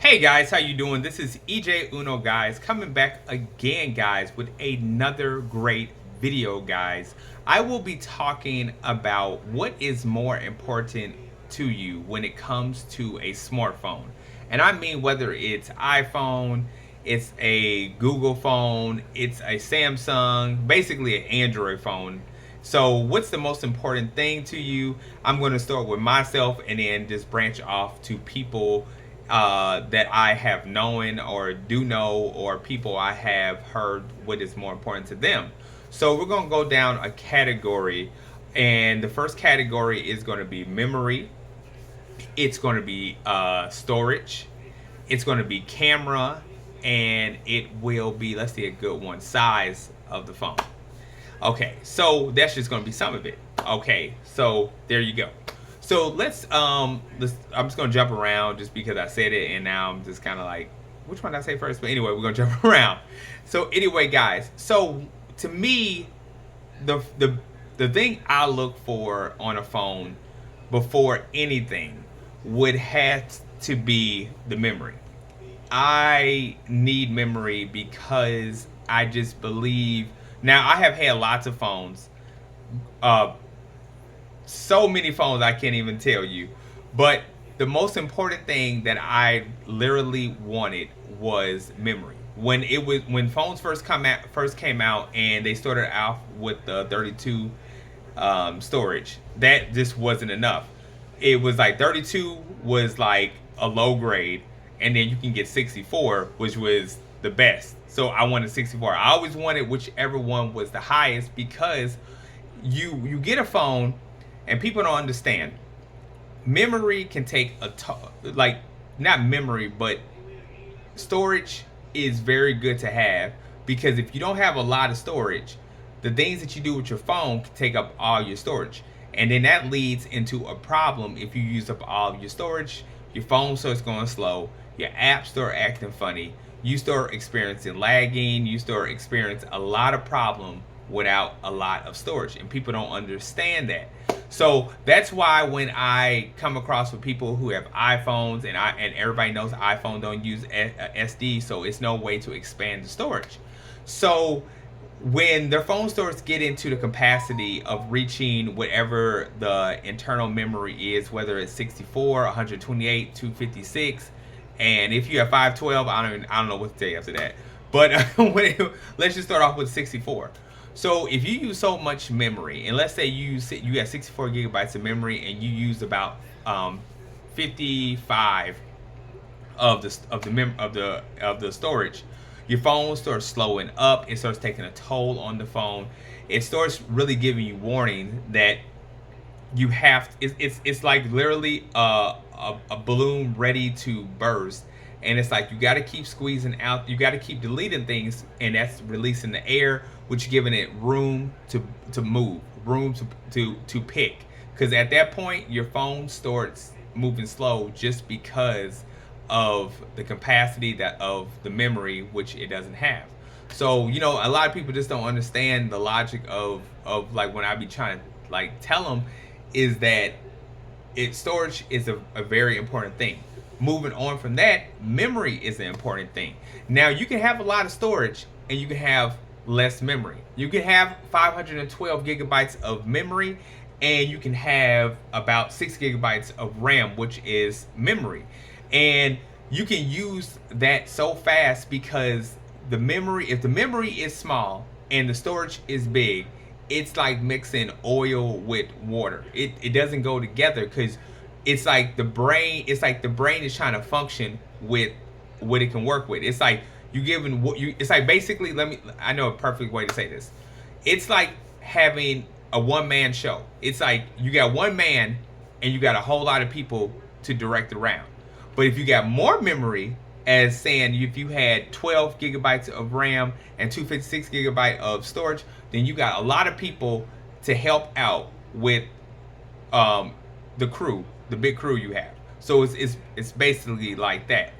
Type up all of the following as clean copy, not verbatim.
Hey guys, how you doing? This is EJ Uno, guys, coming back again, guys, with another great video, guys. I will be talking about what is more important to you when it comes to a smartphone. And I mean whether it's iPhone, it's a Google phone, it's a Samsung, basically an Android phone. So what's the most important thing to you? I'm going to start with myself and then just branch off to people that I have known or do know, or people I have heard what is more important to them. So we're going to go down a category, and the first category is going to be memory. It's going to be storage. It's going to be camera, and it will be, let's see, a good one, size of the phone. Okay, so that's just going to be some of it. Okay, so there you go. So let's I'm just gonna jump around just because I said it, and now I'm just kind of like, which one did I say first? But anyway, we're gonna jump around. So anyway, guys, so to me, the thing I look for on a phone before anything would have to be the memory. I need memory because I just believe. Now I have had lots of phones. Uh, so many phones I can't even tell you. But the most important thing that I literally wanted was memory. When phones first came out and they started out with the 32 storage, that just wasn't enough. It was like 32 was like a low grade, and then you can get 64, which was the best. So I wanted 64. I always wanted whichever one was the highest, because you get a phone and people don't understand. Memory can take like, not memory, but storage is very good to have, because if you don't have a lot of storage, the things that you do with your phone can take up all your storage, and then that leads into a problem. If you use up all of your storage, your phone starts going slow, your apps start acting funny, you start experiencing lagging, you start experiencing a lot of problem without a lot of storage, and people don't understand that. So that's why when I come across with people who have iPhones, and everybody knows iPhone don't use SD, so it's no way to expand the storage. So when their phone starts get into the capacity of reaching whatever the internal memory is, whether it's 64, 128, 256, and if you have 512, I don't know what to tell you after that. But let's just start off with 64. So if you use so much memory, and let's say you have 64 gigabytes of memory, and you use about 55 of the storage, your phone starts slowing up. It starts taking a toll on the phone. It starts really giving you warning that you have. It's like literally a balloon ready to burst. And it's like you got to keep squeezing out, you got to keep deleting things, and that's releasing the air, which giving it room to move, room to pick. Because at that point, your phone starts moving slow just because of the capacity of the memory, which it doesn't have. So a lot of people just don't understand the logic of like, when I be trying to like tell them, is that storage is a very important thing. Moving on from that, memory is an important thing. Now, you can have a lot of storage and you can have less memory. You can have 512 gigabytes of memory, and you can have about 6 gigabytes of RAM, which is memory. And you can use that so fast, because if the memory is small and the storage is big, it's like mixing oil with water. It doesn't go together, because it's like the brain is trying to function with what it can work with. It's like it's like, basically, I know a perfect way to say this. It's like having a one-man show. It's like you got one man and you got a whole lot of people to direct around. But if you got more memory, as saying if you had 12 gigabytes of RAM and 256 gigabyte of storage, then you got a lot of people to help out with the crew, the big crew you have. So it's basically like that.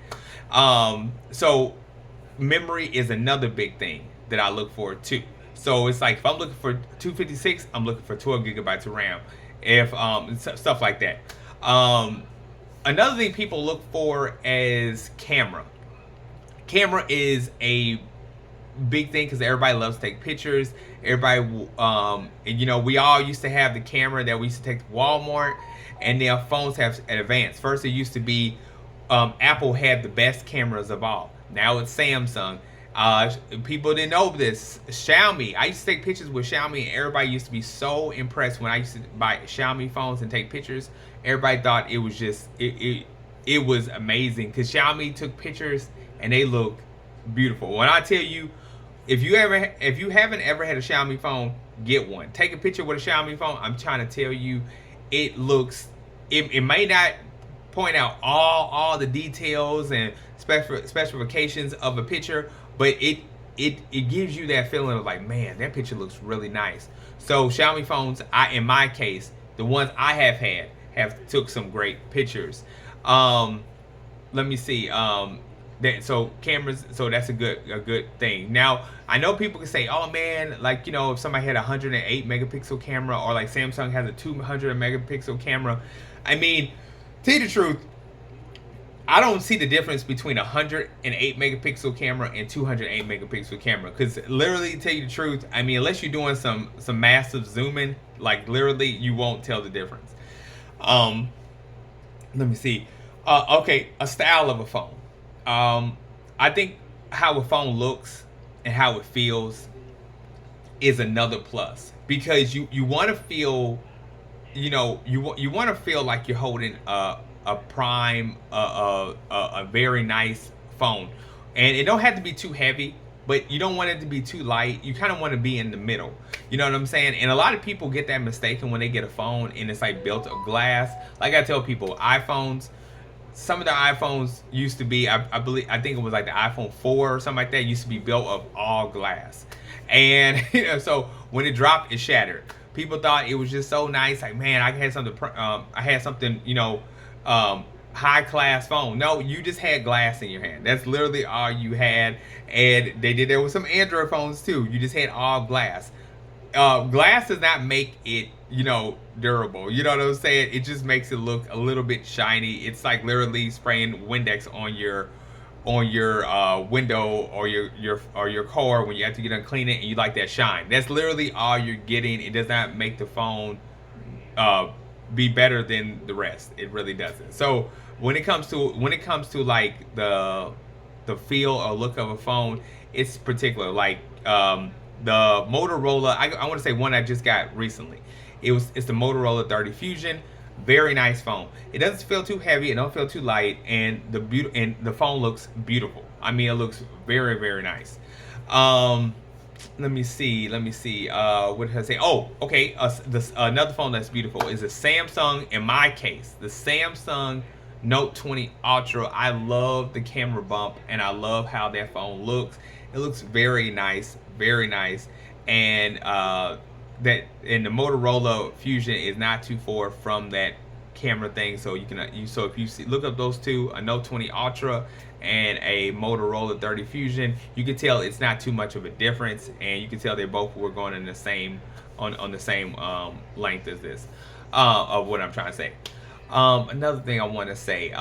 So memory is another big thing that I look for too. So it's like, if I'm looking for 256, I'm looking for 12 gigabytes of RAM. If stuff like that. Another thing people look for is camera. Camera is a big thing because everybody loves to take pictures. Everybody, and, you know, we all used to have the camera that we used to take to Walmart, and their phones have advanced. First, it used to be Apple had the best cameras of all. Now it's Samsung. People didn't know this. Xiaomi. I used to take pictures with Xiaomi, and everybody used to be so impressed when I used to buy Xiaomi phones and take pictures. Everybody thought it was just it was amazing because Xiaomi took pictures and they look beautiful. When I tell you, if you haven't ever had a Xiaomi phone, get one. Take a picture with a Xiaomi phone. I'm trying to tell you, it looks. It may not point out all the details and specifications of a picture, but it gives you that feeling of like, man, that picture looks really nice. So Xiaomi phones, in my case, the ones I have had have took some great pictures. Let me see. So cameras, so that's a good thing. Now I know people can say, oh man, like, you know, if somebody had a 108 megapixel camera, or like Samsung has a 200 megapixel camera. I mean, tell you the truth, I don't see the difference between a 108 megapixel camera and 208 megapixel camera. Because literally, tell you the truth, I mean, unless you're doing some massive zooming, like literally, you won't tell the difference. Let me see. Okay, a style of a phone. I think how a phone looks and how it feels is another plus, because you want to feel, you know, you want to feel like you're holding a prime, a very nice phone, and it don't have to be too heavy, but you don't want it to be too light. You kind of want to be in the middle. You know what I'm saying? And a lot of people get that mistaken when they get a phone and it's like built of glass. Like I tell people, iPhones. Some of the iPhones used to be, I think it was like the iPhone 4 or something like that, used to be built of all glass. And you know, so when it dropped, it shattered. People thought it was just so nice, like, man, I had something, you know, high class phone. No, you just had glass in your hand. That's literally all you had. And they did that with some Android phones too. You just had all glass. Glass does not make it, you know, durable. You know what I'm saying? It just makes it look a little bit shiny. It's like literally spraying Windex on your window or your car when you have to get done clean it and you like that shine. That's literally all you're getting. It does not make the phone be better than the rest. It really doesn't. So when it comes to like the feel or look of a phone, it's particular. Like the Motorola, I want to say one I just got recently. It's the Motorola 30 Fusion. Very nice phone. It doesn't feel too heavy. It don't feel too light, and the phone looks beautiful. I mean, it looks very, very nice. Let me see. What did I say? Oh, okay. Another phone that's beautiful is a Samsung. In my case, the Samsung Note 20 Ultra. I love the camera bump, and I love how that phone looks. It looks very nice, and the Motorola Fusion is not too far from that camera thing. So if you look up those two, a Note 20 Ultra and a Motorola 30 Fusion, you can tell it's not too much of a difference, and you can tell they both were going in the same on the same length as this of what I'm trying to say. Another thing I want to say,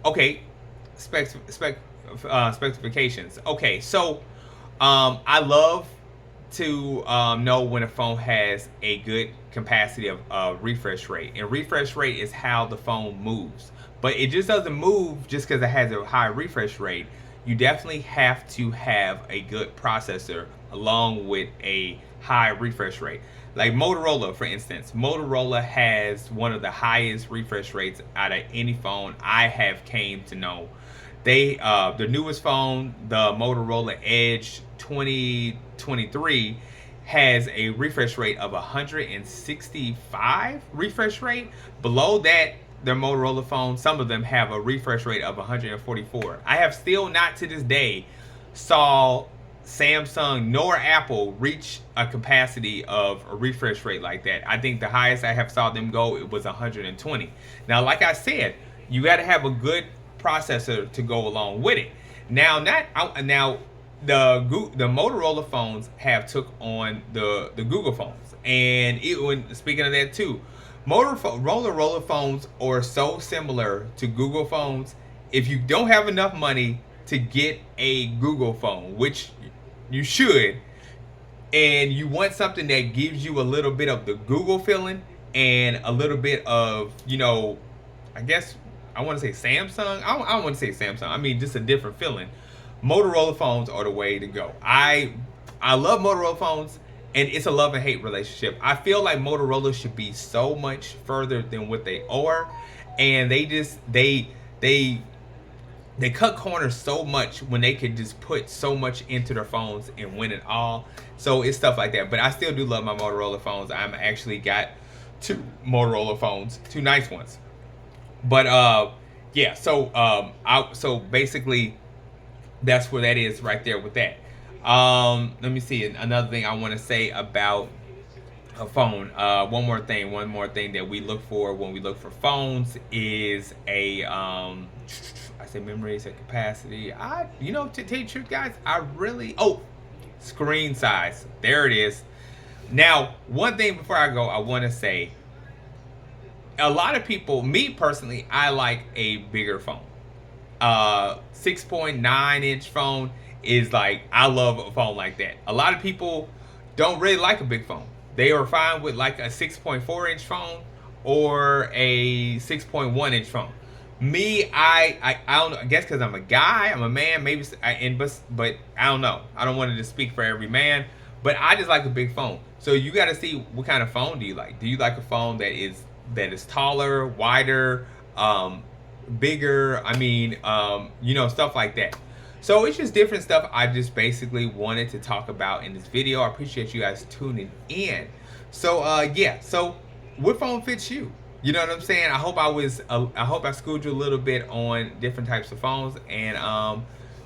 okay, specifications. Okay, so I love to know when a phone has a good capacity of refresh rate, and refresh rate is how the phone moves. But it just doesn't move just because it has a high refresh rate. You definitely have to have a good processor along with a high refresh rate. Like Motorola, for instance, Motorola has one of the highest refresh rates out of any phone I have came to know. They the newest phone, the Motorola Edge 2023, has a refresh rate of 165 refresh rate. Below that, their Motorola phones, some of them have a refresh rate of 144. I have still not to this day saw Samsung nor Apple reach a capacity of a refresh rate like that. I think the highest I have saw them go, it was 120. Now, like I said, you got to have a good processor to go along with it. Now, the Motorola phones have took on the Google phones, and speaking of that too, Motorola phones are so similar to Google phones. If you don't have enough money to get a Google phone, which you should, and you want something that gives you a little bit of the Google feeling and a little bit of, I guess I want to say Samsung. I don't want to say Samsung. I mean, just a different feeling. Motorola phones are the way to go. I love Motorola phones, and it's a love and hate relationship. I feel like Motorola should be so much further than what they are, and they cut corners so much when they could just put so much into their phones and win it all. So it's stuff like that. But I still do love my Motorola phones. I'm actually got two Motorola phones, two nice ones. But yeah. So basically, that's where that is right there with that. Let me see another thing I want to say about a phone. One more thing that we look for when we look for phones is a I say memory, I say capacity. To tell you the truth, guys, screen size. There it is. Now, one thing before I go, I want to say, a lot of people, me personally, I like a bigger phone. 6.9-inch phone is like, I love a phone like that. A lot of people don't really like a big phone. They are fine with like a 6.4-inch phone or a 6.1-inch phone. Me, I don't know. I guess because I'm a guy, I'm a man. Maybe, but I don't know. I don't want to just speak for every man, but I just like a big phone. So you got to see what kind of phone do you like. Do you like a phone that is taller, wider, bigger? I mean, stuff like that. So it's just different stuff I just basically wanted to talk about in this video. I appreciate you guys tuning in. So yeah, so what phone fits you? You know what I'm saying? I hope I schooled you a little bit on different types of phones, and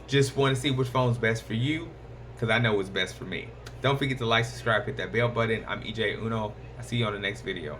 just want to see which phone's best for you, because I know what's best for me. Don't forget to like, subscribe, hit that bell button. I'm EJ Uno. I'll see you on the next video.